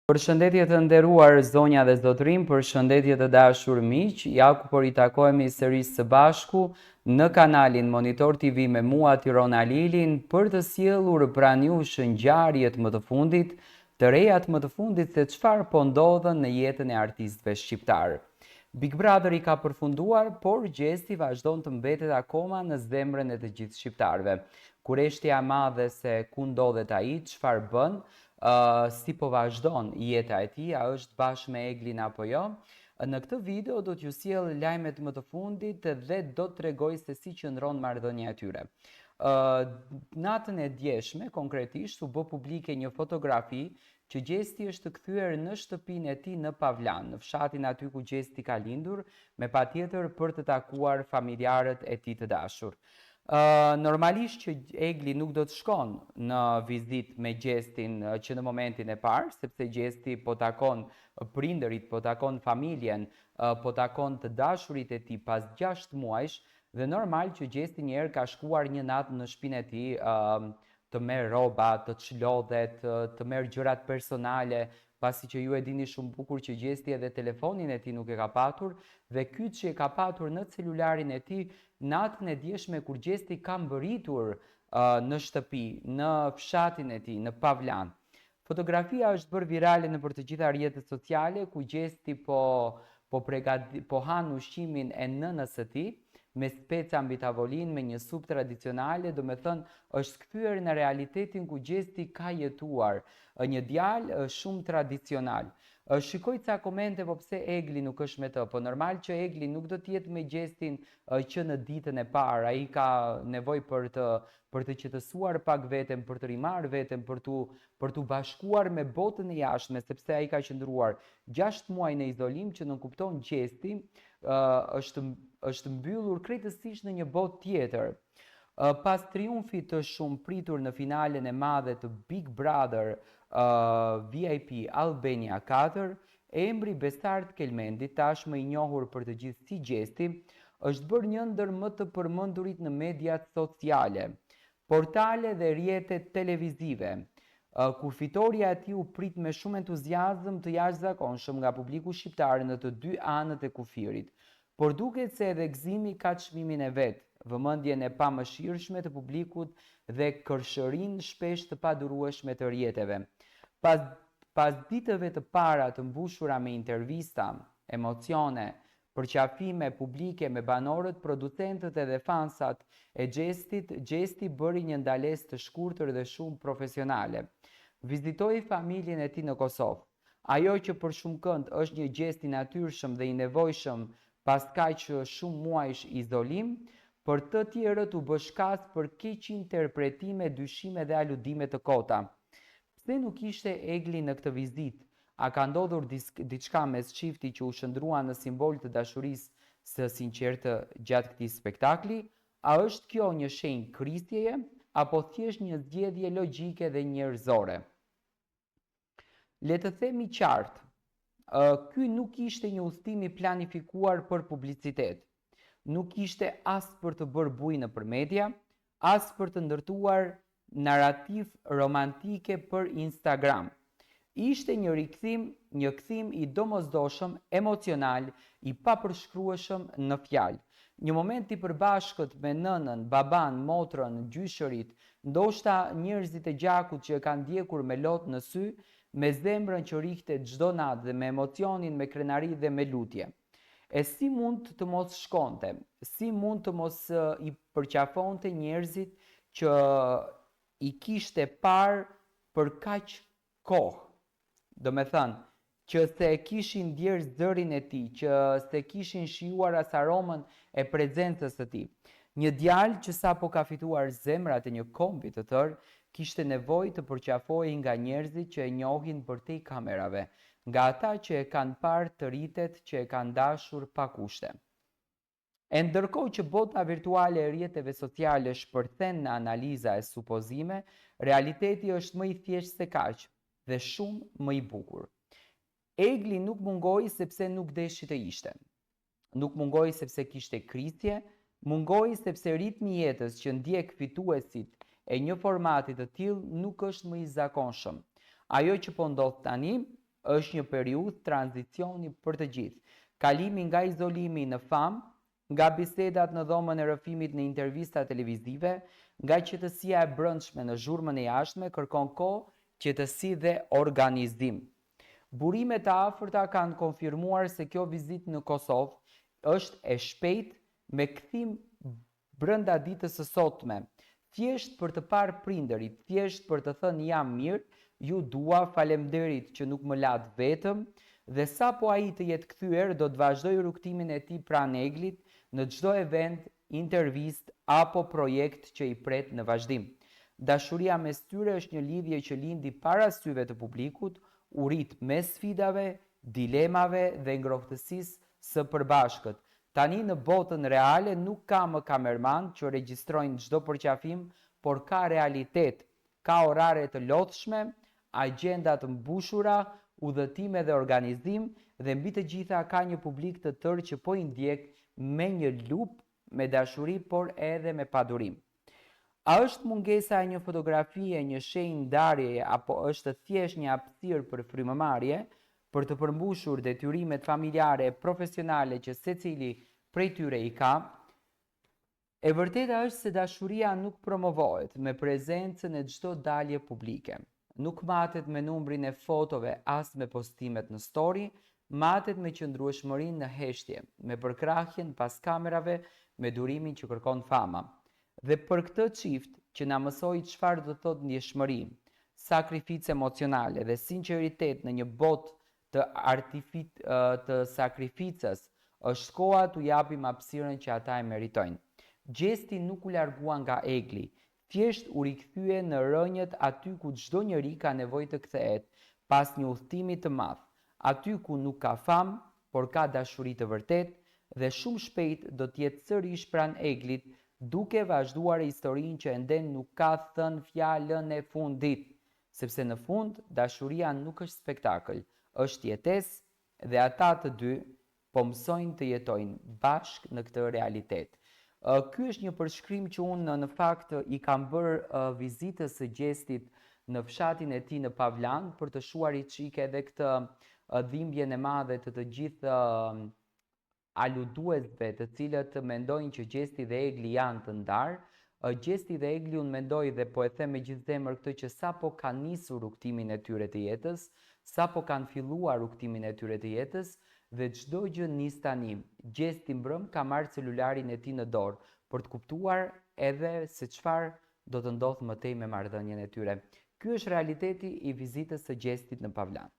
Përshëndetje të nderuar zonja dhe zotërim, përshëndetje të dashur miq, ja ku po ritakojemi sërish së bashku në kanalin Monitor TV me mua Tirona Lilin për të sjellur pranë jush ngjarjet më të fundit, të rejat më të fundit se çfarë po ndodhen në jetën e artistëve shqiptar. Big Brother i ka përfunduar, por gjesti vazhdon të mbetet akoma në zemrën e të gjithë shqiptarëve. Kurreshtja e madhe se ku ndodhet ai, çfarë bën, si po vazhdon jeta e tij, a është bashkë me Eglin apo jo. Në këtë video do t'ju sjell lajmet më të fundit dhe do të tregoj se si qëndron marrëdhënia e tyre. Natën e djeshme, konkretisht, u bë publike një fotografi që Gjesti është kthyer në shtëpinë e tij në Pavlan, në fshatin aty ku Gjesti ka lindur, me patjetër për të takuar familjarët e tij të dashur. Normalisht që Egli nuk do të shkon në vizit me Gjestin që në momentin e parë, sepse Gjesti po takon prindërit, po takon familjen, po takon të dashurit e tij pas 6 muajsh, dhe normal që Gjesti njerë ka shkuar një natë në shtëpinë e tij, të merr rroba, të çlodhet, të merr gjërat personale, pasi që ju e dini shumë bukur që Gjesti edhe telefonin e tij nuk e ka patur, dhe ky që e ka patur në celularin e tij natën e djeshme kur Gjesti ka mbëritur në shtëpi, në fshatin e tij, në Pavlan. Fotografia është bërë virale nëpër të gjitha rrjetet sociale, ku Gjesti po han ushqimin e nënës së tij, me speca mbi tavolinë, me një supë tradicionale, do me thënë është kthyer në realitetin ku Gjesti ka jetuar, një djalë shumë tradicional. Shikoj ca komente, po pse Egli nuk është me të, po normal që Egli nuk do t'jetë me Gjestin që në ditën e parë, ai ka nevojë për të qetësuar pak veten, për të rimarrë veten, për t'u bashkuar me botën e jashtme, sepse ai ka qëndruar 6 muaj në izolim, që nuk kupton Gjesti, është mbyllur krejtësisht në një botë tjetër. Pas triumfit të shumë pritur në finalen e madhe të Big Brother VIP Albania 4, emri Besart Kelmendi, tashmë i njohur për të gjithë si Gjesti, është bërë një ndër më të përmendurit në mediat sociale, portale dhe rrjetet televizive, kur fitoria e tij u prit me shumë entuziazëm të jashtëzakonshëm nga publiku shqiptar në të dy anët e kufirit. Por duket se edhe gëzimi ka çmimin e vet, vëmendjen e pamëshirshme të publikut dhe kërshërinë shpesh të padurueshme të rrjeteve. Pas ditëve të para të mbushura me intervista, emocione, përqafime publike me banorët, producentët edhe fansat e Gjestit, Gjesti bëri një ndalesë të shkurtër dhe shumë profesionale. Vizitoi familjen e tij në Kosovë. Ajo që për shumë kënd është një gjest i natyrshëm dhe i nevojshëm pas kaq shumë muajsh izolim, për të tjerët u bë shkas për keq interpretime, dyshime dhe aludime të kota. Pse nuk ishte Egli në këtë vizitë? A ka ndodhur diçka mes çiftit që u shndrua në simbol të dashurisë së sinqertë gjatë këtij spektakli? A është kjo një shenjë krisjeje apo thjesht një zgjedhje logjike dhe njerëzore? Le të themi qartë, ky nuk ishte një udhëtim i planifikuar për publicitet. Nuk ishte as për të bërë bujë nëpër media, as për të ndërtuar narrativ romantike për Instagram. Ishte një rikthim, një kthim i domosdoshëm, emocional, i papërshkrueshëm në fjalë. Një moment i përbashkët me nënën, baban, motrën, gjyshërit, ndoshta njerëzit e gjakut që e kanë ndjekur me lot në sy, me zemrën që rihte çdo natë dhe me emocionin, me krenari dhe me lutje. E si mund të mos shkonte? Si mund të mos i përqafonte njerëzit që i kishte parë për kaq kohë? Do me thënë, që se kishin ndjerë zërin e tij, që se kishin shijuar as aromën e prezencës së tij. Një djalë që sapo ka fituar zemrat e një kombi të tërë, kishte nevojë të përqafohej nga njerëzit që e njohin përtej kamerave, nga ata që e kanë parë të rritet, që e kanë dashur pa kushte. E ndërkohë që bota virtuale e rrjeteve sociale shpërthen në analiza e supozime, realiteti është më i thjeshtë se kaq dhe shumë më i bukur. Egli nuk mungoi sepse nuk deshi të ishte. Nuk mungoi sepse kishte krisje, mungoi sepse ritmi i jetës që ndjek fituesit e një formati të tillë nuk është më i zakonshëm. Ajo që po ndodh tani është një periudhë tranzicioni për të gjithë. Kalimi nga izolimi në famë, nga bisedat në dhomën e rrëfimit në intervista televizive, nga qetësia e brendshme në zhurmën e jashtme, kërkon kohë, qetësi dhe organizim. Burimet e afërta kanë konfirmuar se kjo vizitë në Kosovë është e shpejtë me kthim brenda ditës së sotme. Thjesht për të parë prindërit, thjesht për të thënë jam mirë, ju dua, faleminderit që nuk më lat vetëm, dhe sa po ai të jetë kthyer do të vazhdoj rrugtimin e tij pranë Eglit në çdo event, intervistë apo projekt që i pret në vazhdim. Dashuria mes tyre është një lidhje që lindi para syve të publikut, u rit mes sfidave, dilemave dhe ngrohtësisë së përbashkët. Tani në botën reale nuk ka më kamerman që regjistrojnë çdo përqafim, por ka realitet, ka orare të lodhshme, agjenda të mbushura, udhëtime dhe organizim, dhe mbi të gjitha ka një publik të tërë që po i ndjek me një lupë, me dashuri, por edhe me padurim. A është mungesa e një fotografie, një shenjë ndarjeje, apo është thjesht një hapësirë për frymëmarrje, për të përmbushur detyrimet familjare e profesionale që secili prej tyre i ka? E vërteta është se dashuria nuk promovohet me prezencën e çdo dalje publike. Nuk matet me numrin e fotove as me postimet në story, matet me qëndrueshmërinë në heshtje, me përkrahjen pas kamerave, me durimin që kërkon fama. Dhe për këtë çift që na mësoi çfarë do thotë ndjeshmëri, sakrificë emocionale dhe sinqeritet në një botë të sakrificës, është koha t'u japim hapësirën që ata e meritojnë. Gjesti nuk u largua nga Egli, thjesht u rikthye në rrënjët aty ku çdo njeri ka nevojë të kthehet pas një udhtimi të madh, aty ku nuk ka famë, por ka dashuri të vërtetë, dhe shumë shpejt do të jetë sërish pranë Eglit, duke vazhduar historinë që ende nuk ka thënë fjalën e fundit, sepse në fund dashuria nuk është spektakël, është jetesë dhe ata të dy po mësojnë të jetojnë bashkë në këtë realitet. Ky është një përshkrim që unë në fakt i kam bërë vizitës së Gjestit në fshatin e tij në Pavlan për të shuarit çike edhe këtë dhimbjen e madhe të gjithë aluduesve të cilët mendojnë që Gjesti dhe Egli janë të ndarë. Gjesti dhe Egli unë mendoj dhe po e them me gjithë zemër këtë që sa po kanë nisur rrugtimin e tyre të jetës, sa po kanë filluar rrugtimin e tyre të jetës, dhe çdo gjë nis tani. Gjesti mbrëm ka marrë celularin e tij në dorë për të kuptuar edhe se çfarë do të ndodhë më tej me marrëdhënien e tyre. Ky është realiteti i vizitës së Gjestit në Pavlan.